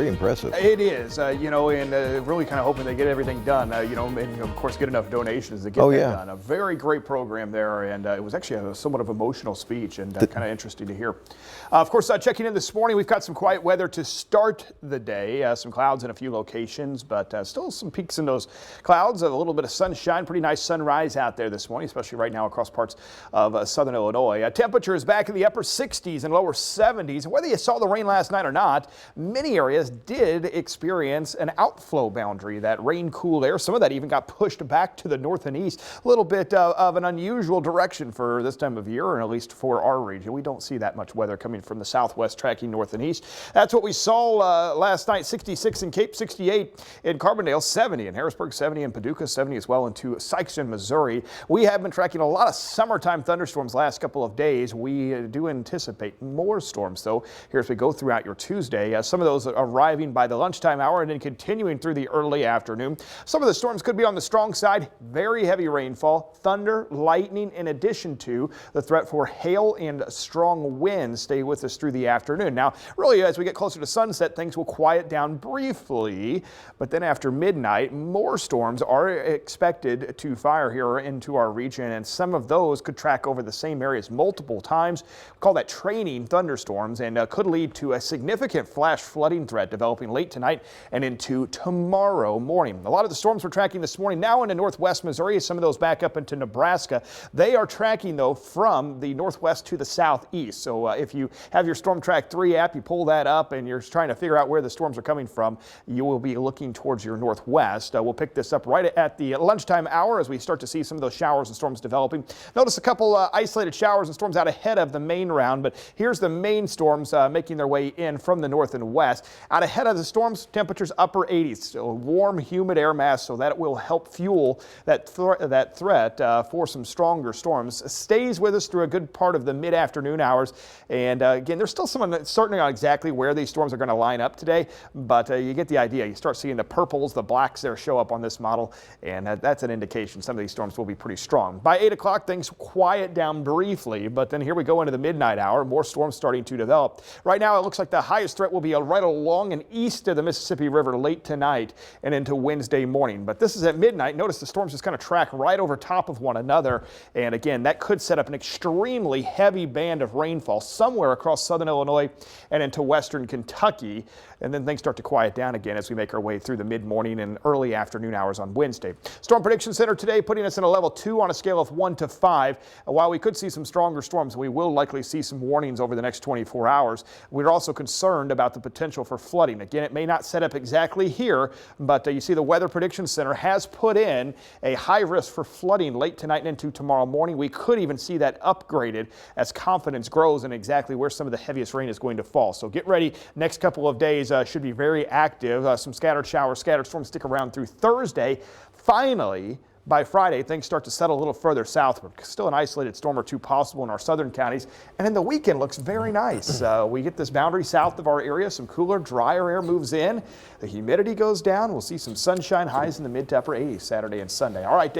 Very impressive. It is, and really kind of hoping they get everything done, and of course get enough donations to get that done. A very great program there, and it was actually a somewhat of emotional speech and kind of interesting to hear. Of course, checking in this morning, we've got some quiet weather to start the day. Some clouds in a few locations, but still some peaks in those clouds. A little bit of sunshine, pretty nice sunrise out there this morning, especially right now across parts of southern Illinois. Temperature is back in the upper 60s and lower 70s. Whether you saw the rain last night or not, many areas did experience an outflow boundary. That rain cooled air, some of that even got pushed back to the north and east. A little bit of an unusual direction for this time of year, and at least for our region. We don't see that much weather coming from the southwest tracking north and east. That's what we saw last night. 66 in Cape, 68 in Carbondale, 70 in Harrisburg, 70 in Paducah, 70 as well into Sikeston, Missouri. We have been tracking a lot of summertime thunderstorms last couple of days. We do anticipate more storms though here as we go throughout your Tuesday. Some of those arriving by the lunchtime hour and then continuing through the early afternoon. Some of the storms could be on the strong side. Very heavy rainfall, thunder, lightning, in addition to the threat for hail and strong winds stay with us through the afternoon. Now, really, as we get closer to sunset, things will quiet down briefly, but then after midnight, more storms are expected to fire here into our region, and some of those could track over the same areas multiple times. We call that training thunderstorms, and could lead to a significant flash flooding threat developing late tonight and into tomorrow morning. A lot of the storms we're tracking this morning now into northwest Missouri, some of those back up into Nebraska. They are tracking though from the northwest to the southeast. So if you have your Storm Track 3 app, you pull that up and you're trying to figure out where the storms are coming from, you will be looking towards your northwest. We'll pick this up right at the lunchtime hour as we start to see some of those showers and storms developing. Notice a couple isolated showers and storms out ahead of the main round, but here's the main storms making their way in from the north and west. Out ahead of the storms, temperatures upper 80s, so warm, humid air mass, so that will help fuel that threat for some stronger storms. Stays with us through a good part of the mid-afternoon hours, and again, there's still some uncertainty on exactly where these storms are going to line up today, but you get the idea. You start seeing the purples, the blacks there show up on this model, and that's an indication some of these storms will be pretty strong. By 8 o'clock, things quiet down briefly, but then here we go into the midnight hour, more storms starting to develop. Right now, it looks like the highest threat will be right along and east of the Mississippi River late tonight and into Wednesday morning. But this is at midnight. Notice the storms just kind of track right over top of one another. And again, that could set up an extremely heavy band of rainfall somewhere across southern Illinois and into western Kentucky. And then things start to quiet down again as we make our way through the mid-morning and early afternoon hours on Wednesday. Storm Prediction Center today putting us in a level 2 on a scale of 1 to 5. While we could see some stronger storms, we will likely see some warnings over the next 24 hours. We're also concerned about the potential for flooding. Again, it may not set up exactly here, but you see the Weather Prediction Center has put in a high risk for flooding late tonight and into tomorrow morning. We could even see that upgraded as confidence grows in exactly where some of the heaviest rain is going to fall. So get ready. Next couple of days should be very active. Some scattered showers, scattered storms stick around through Thursday. Finally, by Friday, things start to settle a little further southward. Still an isolated storm or two possible in our southern counties. And then the weekend looks very nice. We get this boundary south of our area. Some cooler, drier air moves in. The humidity goes down. We'll see some sunshine, highs in the mid to upper 80s Saturday and Sunday. All right.